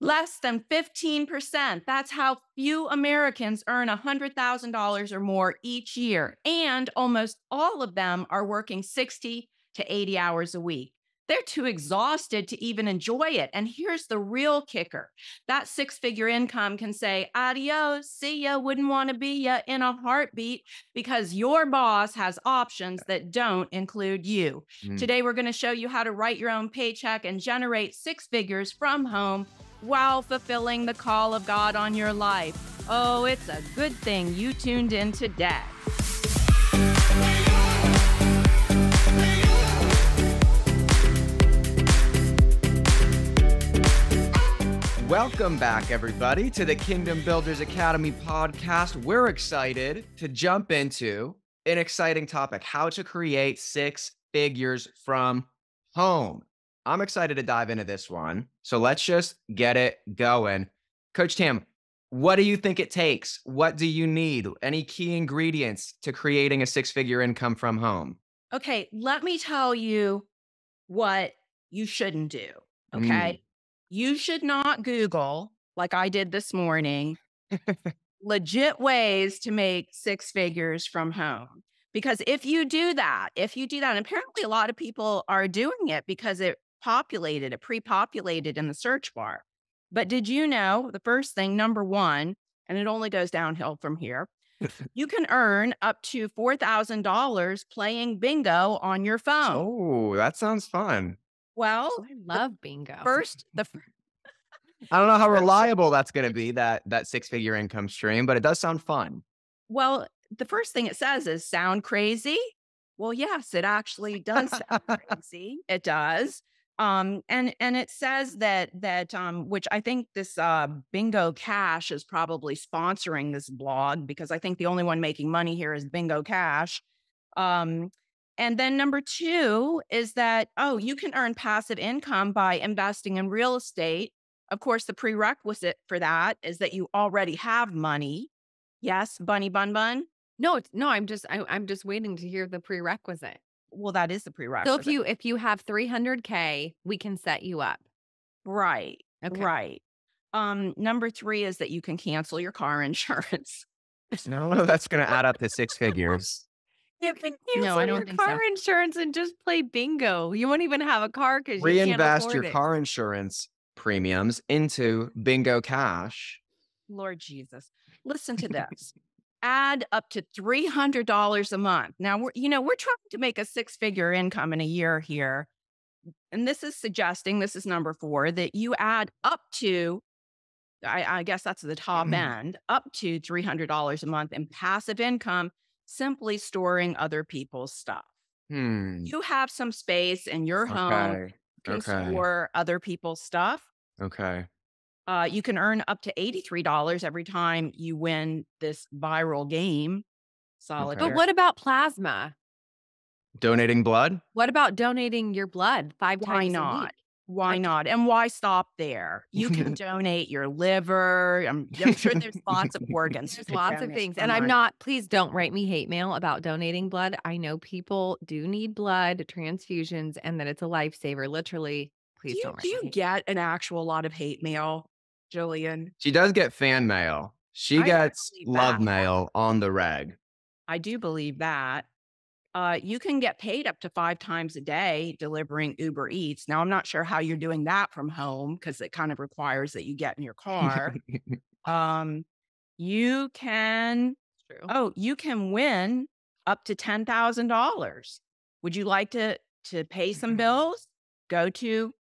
Less than 15%. That's how few Americans earn $100,000 or more each year. And almost all of them are working 60 to 80 hours a week. They're too exhausted to even enjoy it. And here's the real kicker. That six-figure income can say, adios, see ya, wouldn't want to be ya in a heartbeat, because your boss has options that don't include you. Today, we're going to show you how to write your own paycheck and generate six figures from home while fulfilling the call of God on your life. Oh, it's a good thing you tuned in today. Welcome back, everybody, to the Kingdom Builders Academy podcast. We're excited to jump into an exciting topic, how to create six figures from home. I'm excited to dive into this one. So let's just get it going. Coach Tam, what do you think it takes? What do you need? Any key ingredients to creating a six-figure income from home? Okay, let me tell you what you shouldn't do, okay? You should not Google, like I did this morning, legit ways to make six figures from home. Because if you do that, and apparently a lot of people are doing it because it pre-populated in the search bar. But did you know the first thing, number one, and it only goes downhill from here, you can earn up to $4,000 playing bingo on your phone. Oh, that sounds fun. Well, I love bingo. I don't know how reliable that's going to be, that six-figure income stream, but it does sound fun. Well, the first thing it says is sound crazy. Well, yes, it actually does sound crazy. It does. And it says that which I think this Bingo Cash is probably sponsoring this blog, because I think the only one making money here is Bingo Cash. And then number two is that, you can earn passive income by investing in real estate. Of course, the prerequisite for that is that you already have money. Yes, Bunny Bun Bun? No, I'm just waiting to hear the prerequisite. Well, that is the prerequisite. So if you have 300K, we can set you up. Right. Okay. Right. Number three is that you can cancel your car insurance. No, that's going to add up to six figures. You can No, I don't your think car so. insurance and just play bingo. You won't even have a car because you can't Reinvest afford your it. car insurance premiums into Bingo Cash. Lord Jesus. Listen to this. Add up to $300 a month. Now, we're trying to make a six-figure income in a year here. And this is suggesting, this is number four, that you add up to, I guess that's the top end, up to $300 a month in passive income, simply storing other people's stuff. You have some space in your home, you can store other people's stuff. Okay. You can earn up to $83 every time you win this viral game, Solitaire. But what about plasma? Donating blood? What about donating your blood 5 Why times a not? week? Why not? And why stop there? You can donate your liver. I'm sure there's lots of organs. There's lots of things. And please don't write me hate mail about donating blood. I know people do need blood transfusions and that it's a lifesaver. Literally, please don't write Do you me. get an actual lot of hate mail, Jillian? She does get fan mail. She gets love mail on the reg. I do believe that. You can get paid up to 5 times a day delivering Uber Eats. Now, I'm not sure how you're doing that from home, because it kind of requires that you get in your car. You can win up to $10,000. Would you like to pay some bills? Go to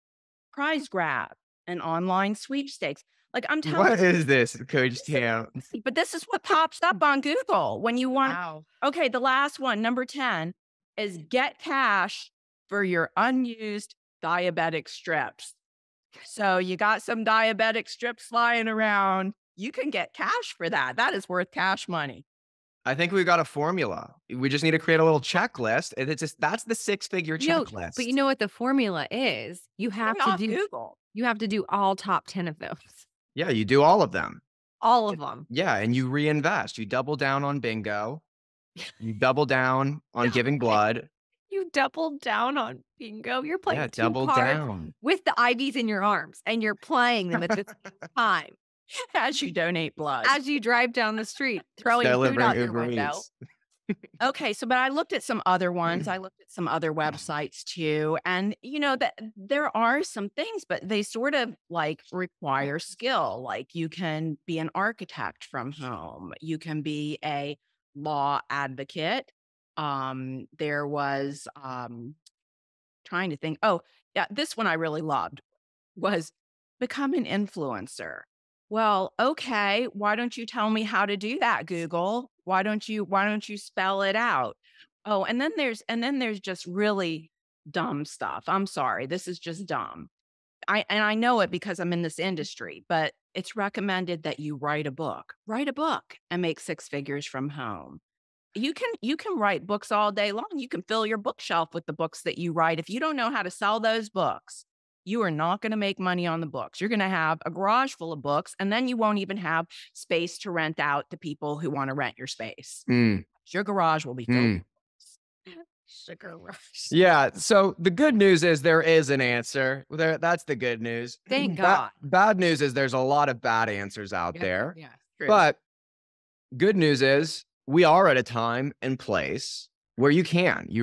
Prize Grab, an online sweepstakes. Like, I'm telling you. What is this, Coach Tam? But this is what pops up on Google when you want. Wow. Okay, the last one, number 10, is get cash for your unused diabetic strips. So you got some diabetic strips lying around. You can get cash for that. That is worth cash money. I think we've got a formula. We just need to create a little checklist. And that's the six-figure checklist. But you know what the formula is? You have to do Google. You have to do all top 10 of those. Yeah, you do all of them. All of them. Yeah, and you reinvest. You double down on bingo. You double down on giving blood. You doubled down on bingo. You're Yeah, playing 2 double cards down. with the IVs in your arms, and you're playing them at the same time as you donate blood. as you drive down the street, throwing food Delivering out your Uber window. Eats. Okay, so but I looked at some other ones. I looked at some other websites too. And that there are some things, but they sort of like require skill. Like you can be an architect from home. You can be a law advocate. There was trying to think. Oh, yeah, this one I really loved was become an influencer. Well, okay, why don't you tell me how to do that, Google? Why don't you spell it out? Oh, and then there's just really dumb stuff. I'm sorry, this is just dumb. I know it because I'm in this industry, but it's recommended that you write a book. Write a book and make six figures from home. You can write books all day long. You can fill your bookshelf with the books that you write. If you don't know how to sell those books, you are not going to make money on the books. You're going to have a garage full of books, and then you won't even have space to rent out to people who want to rent your space. Mm, Your garage will be filled mm. with books. Sugar rush. Yeah. So the good news is there is an answer. That's the good news. Thank God. Bad news is there's a lot of bad answers out there. Yeah, true. But good news is we are at a time and place where you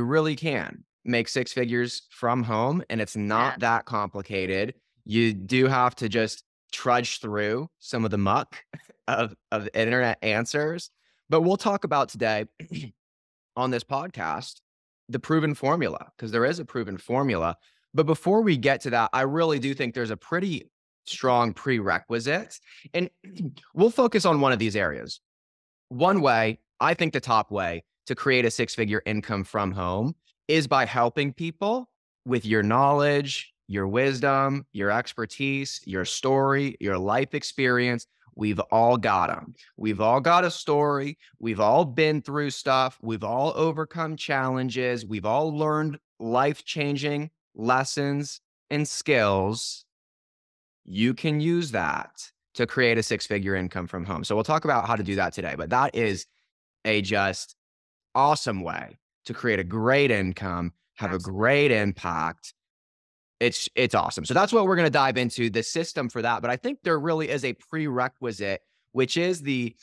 really can make six figures from home, and it's not that complicated. You do have to just trudge through some of the muck of internet answers. But we'll talk about today on this podcast the proven formula, because there is a proven formula. But before we get to that, I really do think there's a pretty strong prerequisite, and we'll focus on one of these areas. One way, I think the top way to create a six-figure income from home is by helping people with your knowledge, your wisdom, your expertise, your story, your life experience. We've all got them. We've all got a story. We've all been through stuff. We've all overcome challenges. We've all learned life-changing lessons and skills. You can use that to create a six-figure income from home. So we'll talk about how to do that today, but that is a just awesome way to create a great income, have a great impact. It's awesome. So that's what we're going to dive into, the system for that. But I think there really is a prerequisite, which is the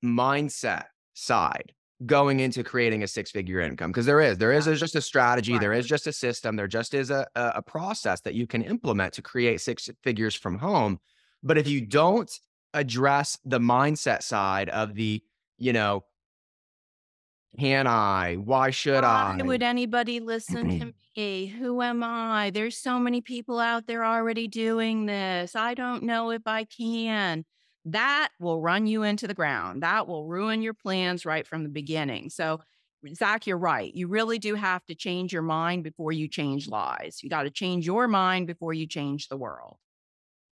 mindset side going into creating a six-figure income. Because there is just a strategy, there is just a system, there just is a process that you can implement to create six figures from home. But if you don't address the mindset side of the, can I? Why should I? Why would anybody listen to me? Who am I? There's so many people out there already doing this. I don't know if I can. That will run you into the ground. That will ruin your plans right from the beginning. So, Zach, you're right. You really do have to change your mind before you change lives. You got to change your mind before you change the world.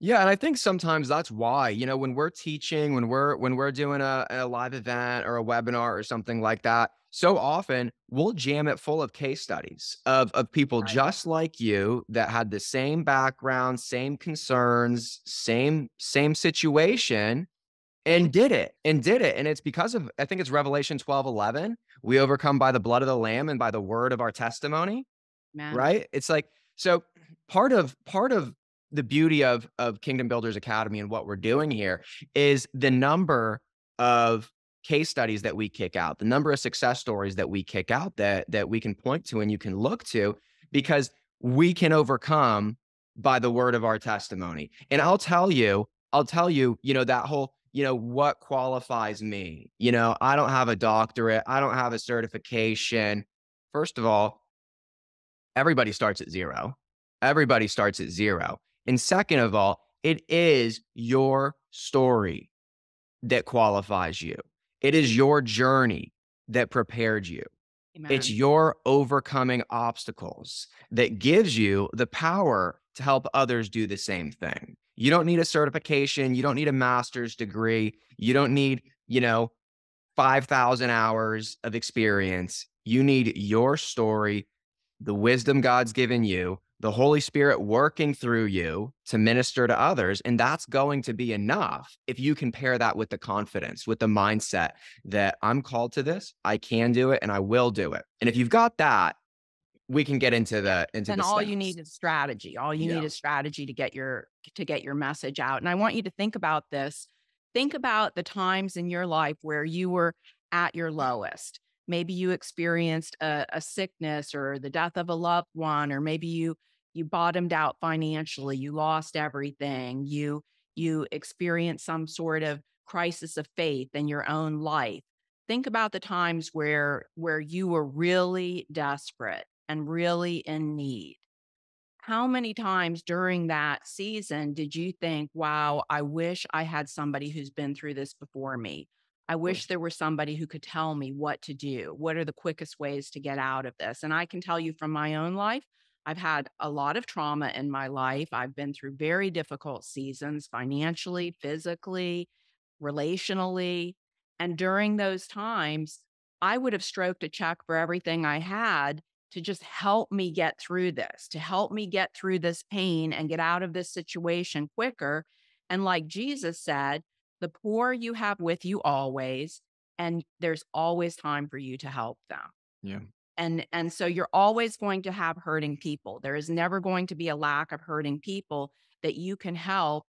Yeah, and I think sometimes that's why, when we're teaching, when we're doing a live event or a webinar or something like that, so often we'll jam it full of case studies of people just like you that had the same background, same concerns, same situation, and did it. And it's because of, I think it's Revelation 12:11. We overcome by the blood of the Lamb and by the word of our testimony. Man. Right? It's like, so part of the beauty of Kingdom Builders Academy and what we're doing here is the number of case studies that we kick out, the number of success stories that we kick out that we can point to and you can look to, because we can overcome by the word of our testimony. And I'll tell you, that whole, what qualifies me? I don't have a doctorate. I don't have a certification. First of all, everybody starts at zero. Everybody starts at zero. And second of all, it is your story that qualifies you. It is your journey that prepared you. Amen. It's your overcoming obstacles that gives you the power to help others do the same thing. You don't need a certification. You don't need a master's degree. You don't need, 5,000 hours of experience. You need your story, the wisdom God's given you, the Holy Spirit working through you to minister to others. And that's going to be enough if you can pair that with the confidence, with the mindset that I'm called to this, I can do it, and I will do it. And if you've got that, we can get into Yeah. the Then all you steps. need is strategy. All you Yeah. need is strategy to get your message out. And I want you to think about this. Think about the times in your life where you were at your lowest. Maybe you experienced a sickness or the death of a loved one, or maybe you bottomed out financially, you lost everything, you experienced some sort of crisis of faith in your own life. Think about the times where you were really desperate and really in need. How many times during that season did you think, wow, I wish I had somebody who's been through this before me? I wish there were somebody who could tell me what to do. What are the quickest ways to get out of this? And I can tell you from my own life, I've had a lot of trauma in my life. I've been through very difficult seasons financially, physically, relationally. And during those times, I would have stroked a check for everything I had to just help me get through this, to help me get through this pain and get out of this situation quicker. And like Jesus said, the poor you have with you always, and there's always time for you to help them. Yeah. And so you're always going to have hurting people. There is never going to be a lack of hurting people that you can help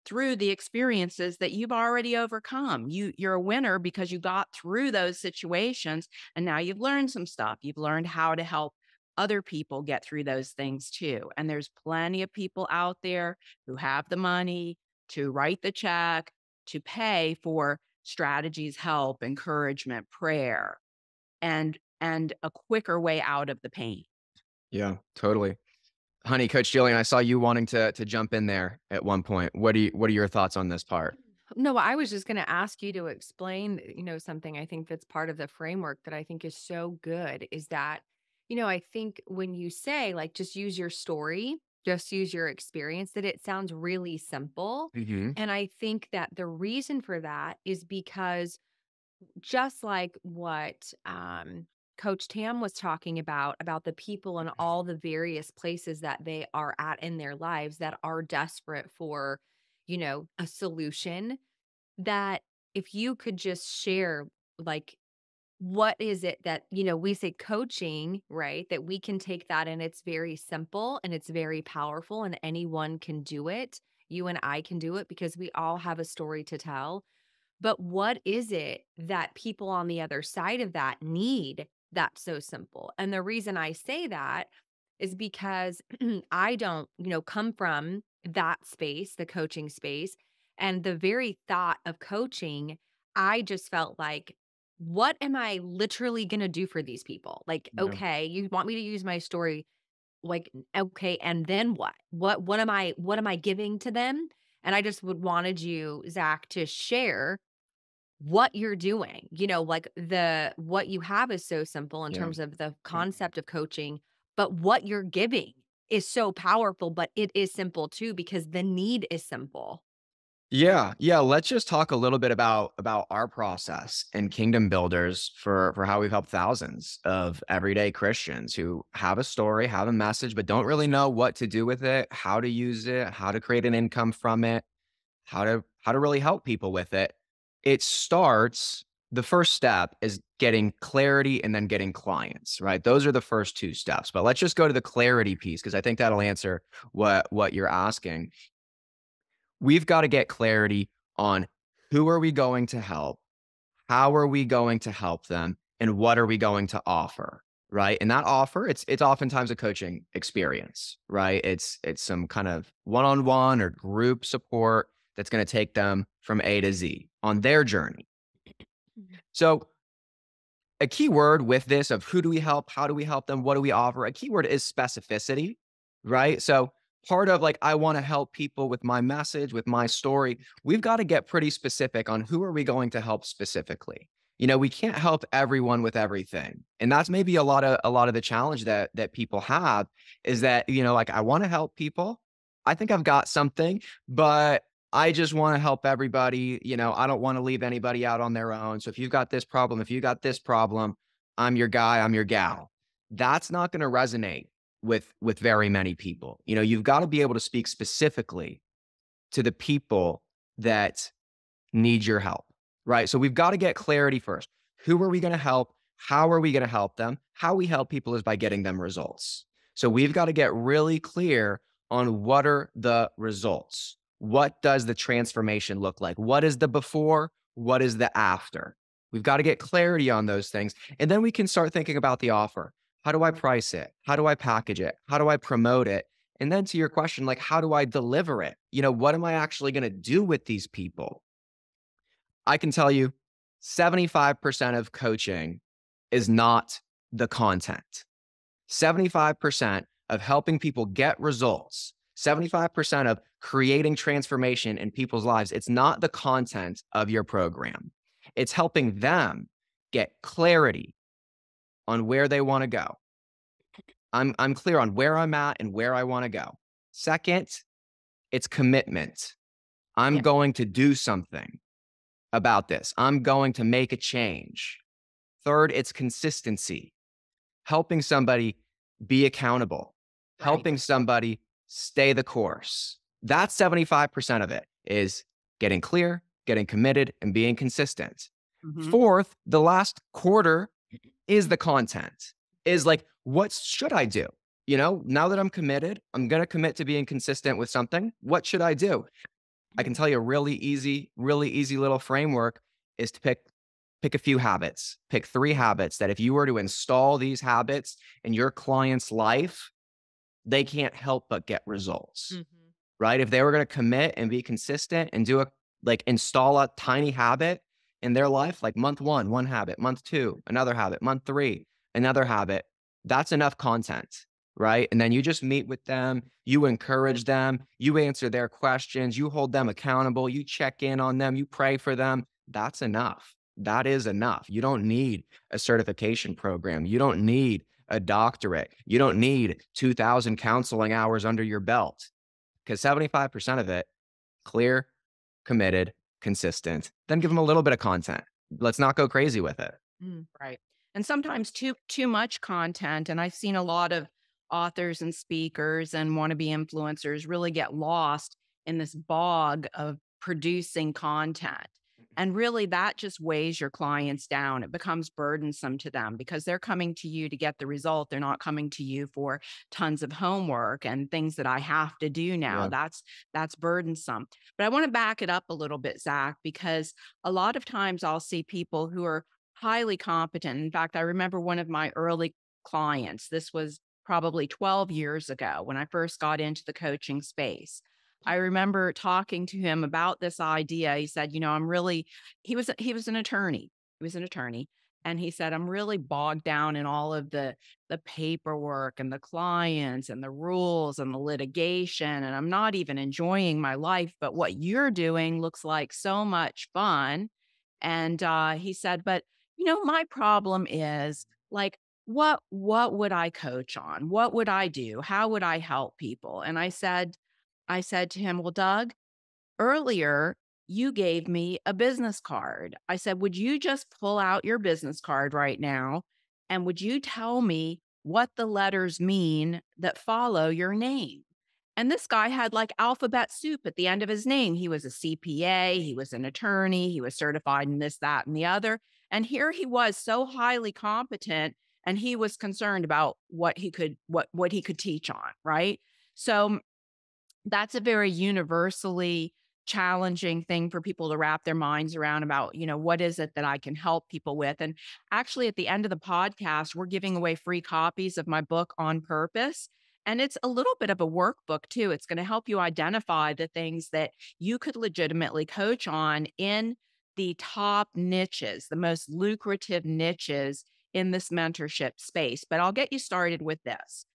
through the experiences that you've already overcome. You're a winner because you got through those situations and now you've learned some stuff. You've learned how to help other people get through those things too. And there's plenty of people out there who have the money to write the check, to pay for strategies, help, encouragement, prayer, and a quicker way out of the pain. Yeah, totally. Honey, Coach Jillian, I saw you wanting to jump in there at one point. What are your thoughts on this part? No, I was just going to ask you to explain, something I think that's part of the framework that I think is so good is that, I think when you say like just use your story, just use your experience, that it sounds really simple. Mhm. And I think that the reason for that is because just like what Coach Tam was talking about the people and all the various places that they are at in their lives that are desperate for, a solution, that if you could just share, like, what is it that, we say coaching, right? That we can take that and it's very simple and it's very powerful and anyone can do it. You and I can do it because we all have a story to tell. But what is it that people on the other side of that need that's so simple? And the reason I say that is because I don't, come from that space, the coaching space. And the very thought of coaching, I just felt like, what am I literally going to do for these people? Like, Yeah. okay, you want me to use my story, like, okay, and then what? What am I giving to them? And I just would wanted you, Zach, to share what you're doing. Like what you have is so simple in Yeah. terms of the concept of coaching, but what you're giving is so powerful, but it is simple too because the need is simple. Yeah, yeah. Let's just talk a little bit about our process and Kingdom Builders for how we've helped thousands of everyday Christians who have a story, have a message, but don't really know what to do with it, how to use it, how to create an income from it, how to really help people with it. It starts. The first step is getting clarity and then getting clients, right? Those are the first two steps. But let's just go to the clarity piece because I think that'll answer what you're asking. We've got to get clarity on who are we going to help, how are we going to help them, and what are we going to offer, right? And that offer, it's oftentimes a coaching experience, right? It's some kind of one-on-one or group support that's going to take them from A to Z on their journey. Mhm. So a key word with this of who do we help, how do we help them, what do we offer? A key word is specificity, right? So part of like I want to help people with my message, with my story, we've got to get pretty specific on who are we going to help specifically. We can't help everyone with everything. And that's maybe a lot of the challenge that people have is that, like I want to help people. I think I've got something, but I just want to help everybody. I don't want to leave anybody out on their own. So if you've got this problem, if you got this problem, I'm your guy, I'm your gal. That's not going to resonate with very many people. You've got to be able to speak specifically to the people that need your help, right? So we've got to get clarity first. Who are we going to help? How are we going to help them? How we help people is by getting them results. So we've got to get really clear on what are the results. What does the transformation look like? What is the before? What is the after? We've got to get clarity on those things. And then we can start thinking about the offer. How do I price it? How do I package it? How do I promote it? And then to your question, like, how do I deliver it? What am I actually going to do with these people? I can tell you 75% of coaching is not the content. 75% of helping people get results, 75% of creating transformation in people's lives, it's not the content of your program. It's helping them get clarity on where they want to go. I'm clear on where I'm at and where I want to go. Second, it's commitment. I'm Yeah. going to do something about this. I'm going to make a change. Third, it's consistency. Helping somebody be accountable, Right. helping somebody stay the course. That's 75% of it is getting clear, getting committed, and being consistent. Mhm. Fourth, the last quarter is the content, is like, what should I do? Now that I'm committed, I'm going to commit to being consistent with something. What should I do? I can tell you a really easy little framework is to pick a few habits. Pick 3 habits that if you were to install these habits in your client's life, they can't help but get results, Mhm. right? If they were going to commit and be consistent and install a tiny habit in their life, like month 1, one habit, month 2, another habit, month 3, another habit, that's enough content, right? And then you just meet with them, you encourage them, you answer their questions, you hold them accountable, you check in on them, you pray for them. That's enough. That is enough. You don't need a certification program. You don't need a doctorate. You don't need 2,000 counseling hours under your belt because 75% of it, clear, committed, consistent. Then give them a little bit of content. Let's not go crazy with it. Right. And sometimes too much content. And I've seen a lot of authors and speakers and wannabe influencers really get lost in this bog of producing content. And really, that just weighs your clients down. It becomes burdensome to them because they're coming to you to get the result. They're not coming to you for tons of homework and things that I have to do now. Yeah. That's burdensome. But I want to back it up a little bit, Zach, because a lot of times I'll see people who are highly competent. In fact, I remember one of my early clients. This was probably 12 years ago when I first got into the coaching space. I remember talking to him about this idea. He said, I'm really he was an attorney. He was an attorney. And he said, I'm really bogged down in all of the paperwork and the clients and the rules and the litigation. And I'm not even enjoying my life. But what you're doing looks like so much fun. And he said, but my problem is like, what would I coach on? What would I do? How would I help people? And I said to him, well, Doug, earlier you gave me a business card. I said, would you just pull out your business card right now? And would you tell me what the letters mean that follow your name? And this guy had like alphabet soup at the end of his name. He was a CPA, he was an attorney, he was certified in this, that, and the other. And here he was so highly competent and he was concerned about what he could teach on, right? So that's a very universally challenging thing for people to wrap their minds around about, what is it that I can help people with? And actually, at the end of the podcast, we're giving away free copies of my book On Purpose. And it's a little bit of a workbook too. It's going to help you identify the things that you could legitimately coach on in the top niches, the most lucrative niches in this mentorship space. But I'll get you started with this.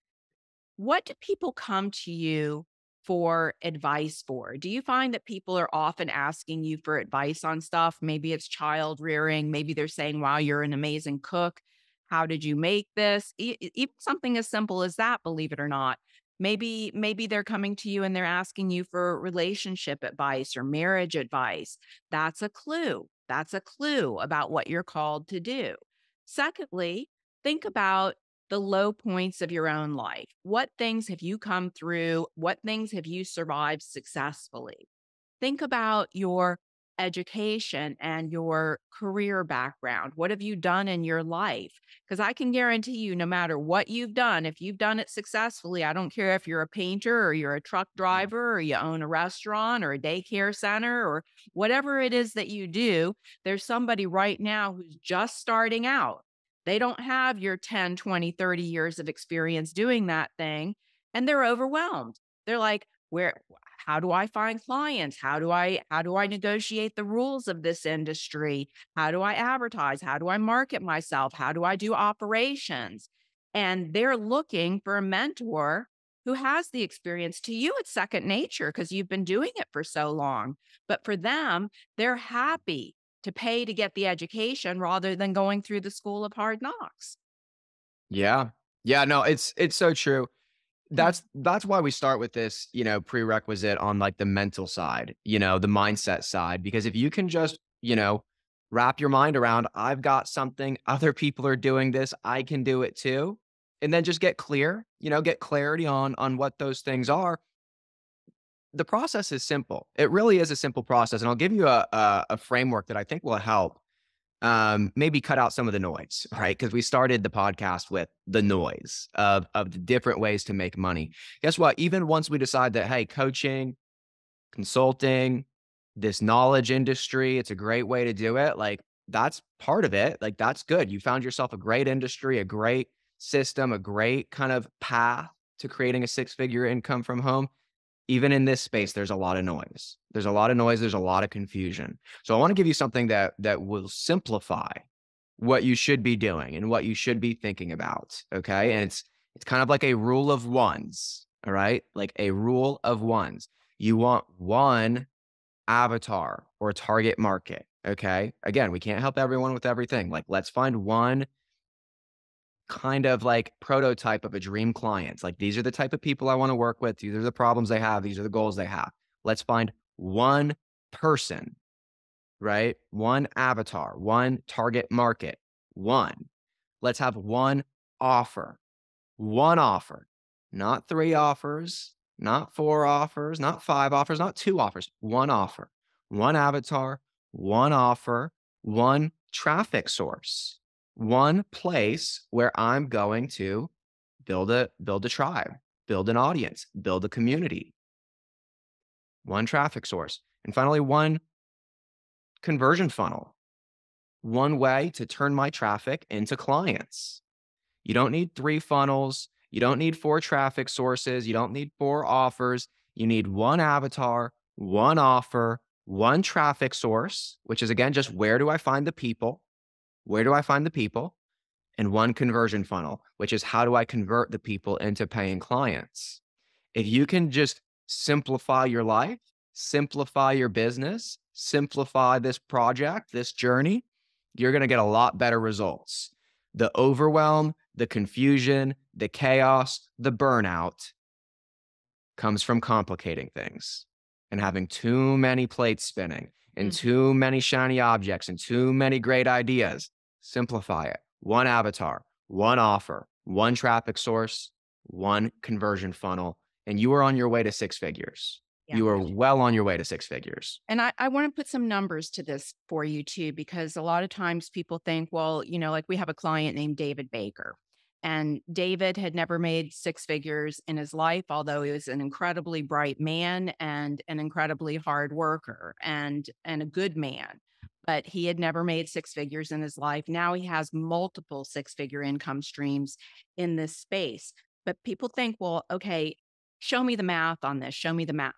What do people come to you for advice for? Do you find that people are often asking you for advice on stuff? Maybe it's child rearing. Maybe they're saying, wow, you're an amazing cook. How did you make this? Even something as simple as that, believe it or not. Maybe they're coming to you and they're asking you for relationship advice or marriage advice. That's a clue. That's a clue about what you're called to do. Secondly, think about the low points of your own life. What things have you come through? What things have you survived successfully? Think about your education and your career background. What have you done in your life? Because I can guarantee you, no matter what you've done, if you've done it successfully, I don't care if you're a painter or you're a truck driver or you own a restaurant or a daycare center or whatever it is that you do, there's somebody right now who's just starting out. They don't have your 10, 20, 30 years of experience doing that thing, and they're overwhelmed. They're like, where how do I find clients? How do I negotiate the rules of this industry? How do I advertise? How do I market myself? How do I do operations? And they're looking for a mentor who has the experience. To you, it's second nature because you've been doing it for so long. But for them, they're happy to pay to get the education rather than going through the school of hard knocks. Yeah. Yeah, no, it's so true. That's why we start with this, prerequisite on like the mental side, the mindset side, because if you can just, wrap your mind around, I've got something, other people are doing this, I can do it too. And then just get clear, get clarity on what those things are. The process is simple. It really is a simple process. And I'll give you a framework that I think will help maybe cut out some of the noise, right? Because we started the podcast with the noise of the different ways to make money. Guess what? Even once we decide that, hey, coaching, consulting, this knowledge industry, it's a great way to do it. Like that's part of it. Like that's good. You found yourself a great industry, a great system, a great kind of path to creating a six-figure income from home. Even in this space, there's a lot of noise. There's a lot of noise. There's a lot of confusion. So I want to give you something that will simplify what you should be doing and what you should be thinking about. Okay. And it's kind of like a rule of ones. All right. Like a rule of ones. You want one avatar or target market. Okay. Again, we can't help everyone with everything. Like, let's find one kind of like prototype of a dream client. Like these are the type of people I want to work with. These are the problems they have. These are the goals they have. Let's find one person, right? One avatar, one target market, one. Let's have one offer, not three offers, not four offers, not five offers, not two offers, one offer, one avatar, one offer, one traffic source, one place where I'm going to build a tribe, build an audience, build a community, one traffic source, and finally one conversion funnel, one way to turn my traffic into clients. You don't need three funnels. You don't need four traffic sources. You don't need four offers. You need one avatar, one offer, one traffic source, which is again, just where do I find the people? Where do I find the people? And one conversion funnel, which is how do I convert the people into paying clients? If you can just simplify your life, simplify your business, simplify this project, this journey, you're going to get a lot better results. The overwhelm, the confusion, the chaos, the burnout comes from complicating things and having too many plates spinning and too many shiny objects and too many great ideas. Simplify it. One avatar, one offer, one traffic source, one conversion funnel, and you are on your way to six figures. Yeah. You are well on your way to six figures. And I want to put some numbers to this for you too, because a lot of times people think, well, like we have a client named David Baker. And David had never made six figures in his life, although he was an incredibly bright man and an incredibly hard worker and a good man. But he had never made six figures in his life. Now he has multiple six-figure income streams in this space. But people think, well, okay, show me the math on this. Show me the math.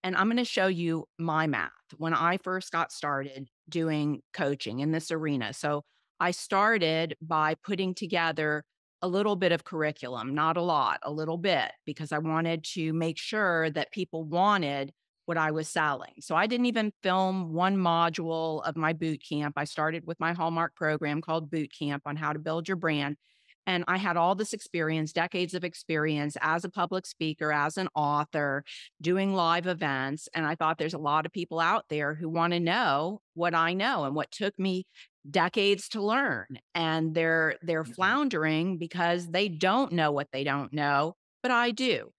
And I'm going to show you my math when I first got started doing coaching in this arena. So I started by putting together a little bit of curriculum, not a lot, a little bit, because I wanted to make sure that people wanted what I was selling. So I didn't even film one module of my boot camp. I started with my Hallmark program called Boot Camp on how to build your brand. And I had all this experience, decades of experience as a public speaker, as an author, doing live events. And I thought there's a lot of people out there who want to know what I know and what took me decades to learn. And they're floundering because they don't know what they don't know, but I do.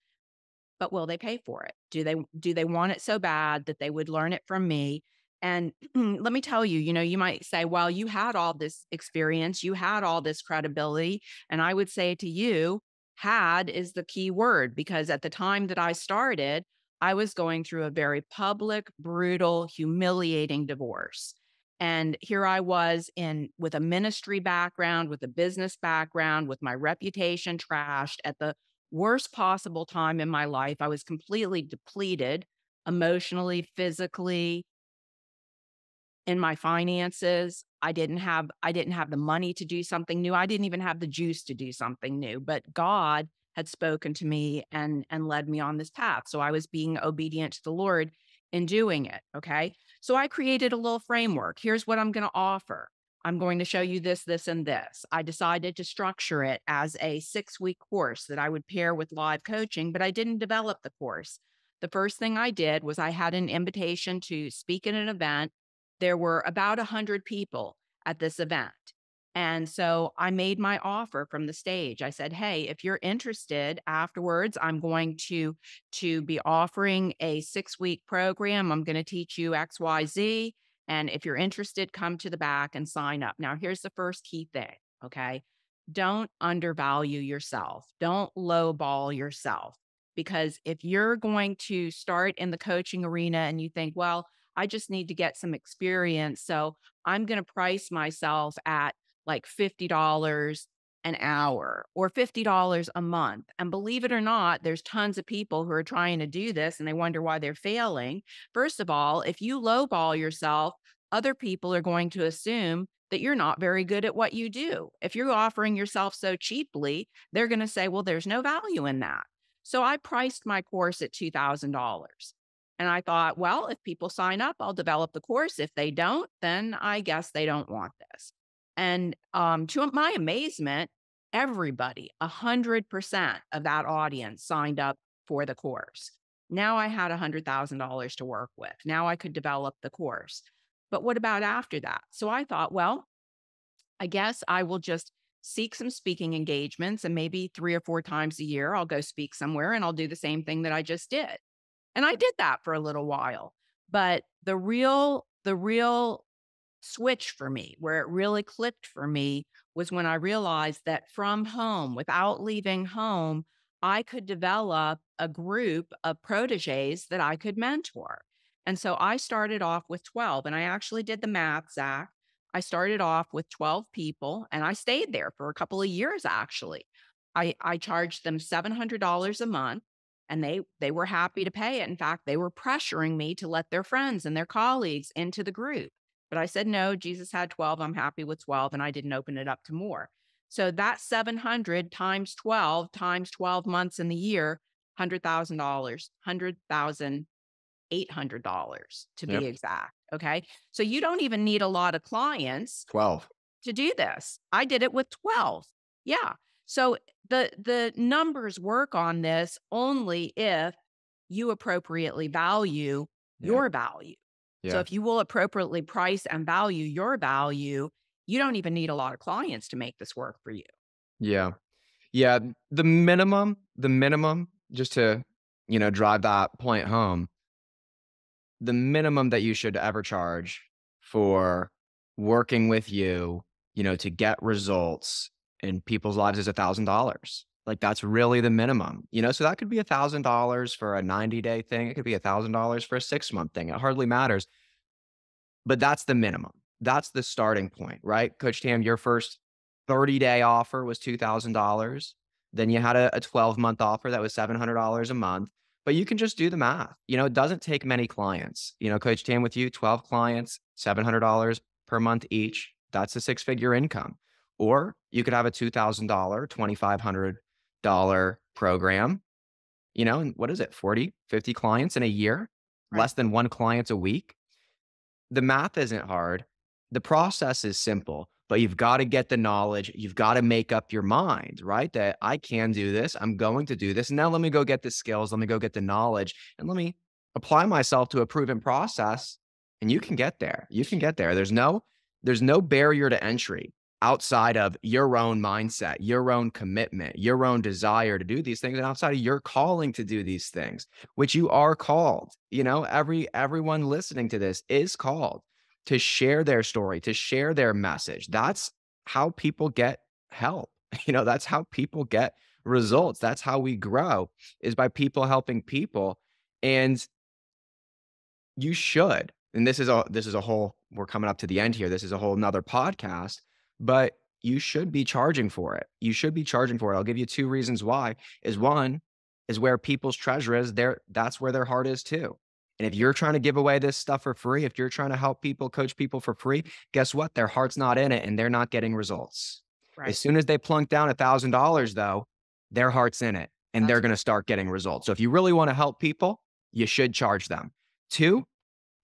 But will they pay for it? Do they want it so bad that they would learn it from me? And let me tell you, you might say, well, you had all this experience, you had all this credibility. And I would say to you, had is the key word, because at the time that I started, I was going through a very public, brutal, humiliating divorce. And here I was with a ministry background, with a business background, with my reputation trashed at the worst possible time in my life. I was completely depleted emotionally, physically, in my finances. I didn't have the money to do something new. I didn't even have the juice to do something new, but God had spoken to me and led me on this path. So I was being obedient to the Lord in doing it, okay? So I created a little framework. Here's what I'm going to offer. I'm going to show you this, this, and this. I decided to structure it as a 6-week course that I would pair with live coaching, but I didn't develop the course. The first thing I did was I had an invitation to speak at an event. There were about 100 people at this event. And so I made my offer from the stage. I said, "Hey, if you're interested afterwards, I'm going to be offering a 6-week program. I'm going to teach you XYZ. And if you're interested, come to the back and sign up." Now, here's the first key thing, okay? Don't undervalue yourself. Don't lowball yourself. Because if you're going to start in the coaching arena and you think, well, I just need to get some experience, so I'm going to price myself at like $50 an hour or $50 a month. And believe it or not, there's tons of people who are trying to do this and they wonder why they're failing. First of all, if you lowball yourself, other people are going to assume that you're not very good at what you do. If you're offering yourself so cheaply, they're going to say, well, there's no value in that. So I priced my course at $2,000. And I thought, well, if people sign up, I'll develop the course. If they don't, then I guess they don't want this. And to my amazement, everybody, 100% of that audience signed up for the course. Now I had $100,000 to work with. Now I could develop the course. But what about after that? So I thought, well, I guess I will just seek some speaking engagements, and maybe 3 or 4 times a year, I'll go speak somewhere and I'll do the same thing that I just did. And I did that for a little while. But the real switch for me, where it really clicked for me, was when I realized that from home, without leaving home, I could develop a group of proteges that I could mentor. And so I started off with 12, and I actually did the math, Zach. I started off with 12 people and I stayed there for a couple of years, actually. I charged them $700 a month, and they were happy to pay it. In fact, they were pressuring me to let their friends and their colleagues into the group. But I said, no, Jesus had 12. I'm happy with 12. And I didn't open it up to more. So that 700 times 12 months in the year, $100,000, $100,800 to be Yep. exact. Okay. So you don't even need a lot of clients 12. to do this. I did it with 12. Yeah. So the numbers work on this only if you appropriately value Yeah. your value. So Yeah. if you will appropriately price and value your value, you don't even need a lot of clients to make this work for you. Yeah. Yeah. The minimum, just to, drive that point home, the minimum that you should ever charge for working with you, to get results in people's lives is $1,000. Like, that's really the minimum, so that could be $1,000 for a 90-day thing. It could be $1,000 for a 6-month thing. It hardly matters, but that's the minimum. That's the starting point, right? Coach Tam, your first 30-day offer was $2,000. Then you had a 12-month offer that was $700 a month. But you can just do the math. It doesn't take many clients. Coach Tam, with you, 12 clients, $700 per month each. That's a 6-figure income. Or you could have a $2,000, $2,500 program, and what is it, 40, 50 clients in a year, Right. less than 1 client a week. The math isn't hard. The process is simple, but you've got to get the knowledge. You've got to make up your mind, right? That I can do this. I'm going to do this. Now let me go get the skills. Let me go get the knowledge, and let me apply myself to a proven process. And you can get there. You can get there. There's no barrier to entry outside of your own mindset, your own commitment, your own desire to do these things, and outside of your calling to do these things, which you are called. Everyone listening to this is called to share their story, to share their message. That's how people get help. That's how people get results. That's how we grow, is by people helping people. And you should, and this is a whole, we're coming up to the end here. This is a whole nother podcast, but you should be charging for it. You should be charging for it. I'll give you 2 reasons why. Is one is where people's treasure is there. That's where their heart is too. And if you're trying to give away this stuff for free, if you're trying to help people, coach people for free, guess what? Their heart's not in it and they're not getting results. Right. As soon as they plunk down $1,000 though, their heart's in it and they're going to start getting results. So if you really want to help people, you should charge them. 2,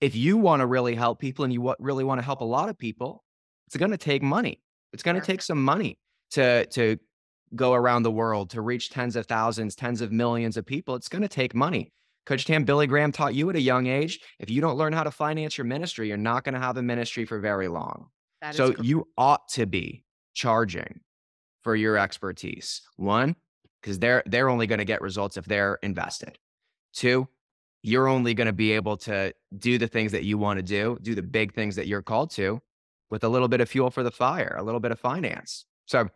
if you want to really help people and you really want to help a lot of people, it's going to take money. It's going to take some money to go around the world, to reach tens of thousands, tens of millions of people. It's going to take money. Coach Tam, Billy Graham taught you at a young age, if you don't learn how to finance your ministry, you're not going to have a ministry for very long. So you ought to be charging for your expertise. 1, because they're only going to get results if they're invested. 2, you're only going to be able to do the things that you want to do the big things that you're called to, with a little bit of fuel for the fire, a little bit of finance. So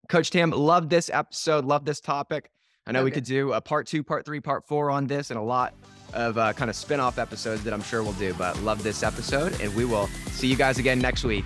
Coach Tam, love this episode, love this topic. I know we could do a part 2, part 3, part 4 on this, and a lot of kind of spin-off episodes that I'm sure we'll do, but love this episode, and we will see you guys again next week.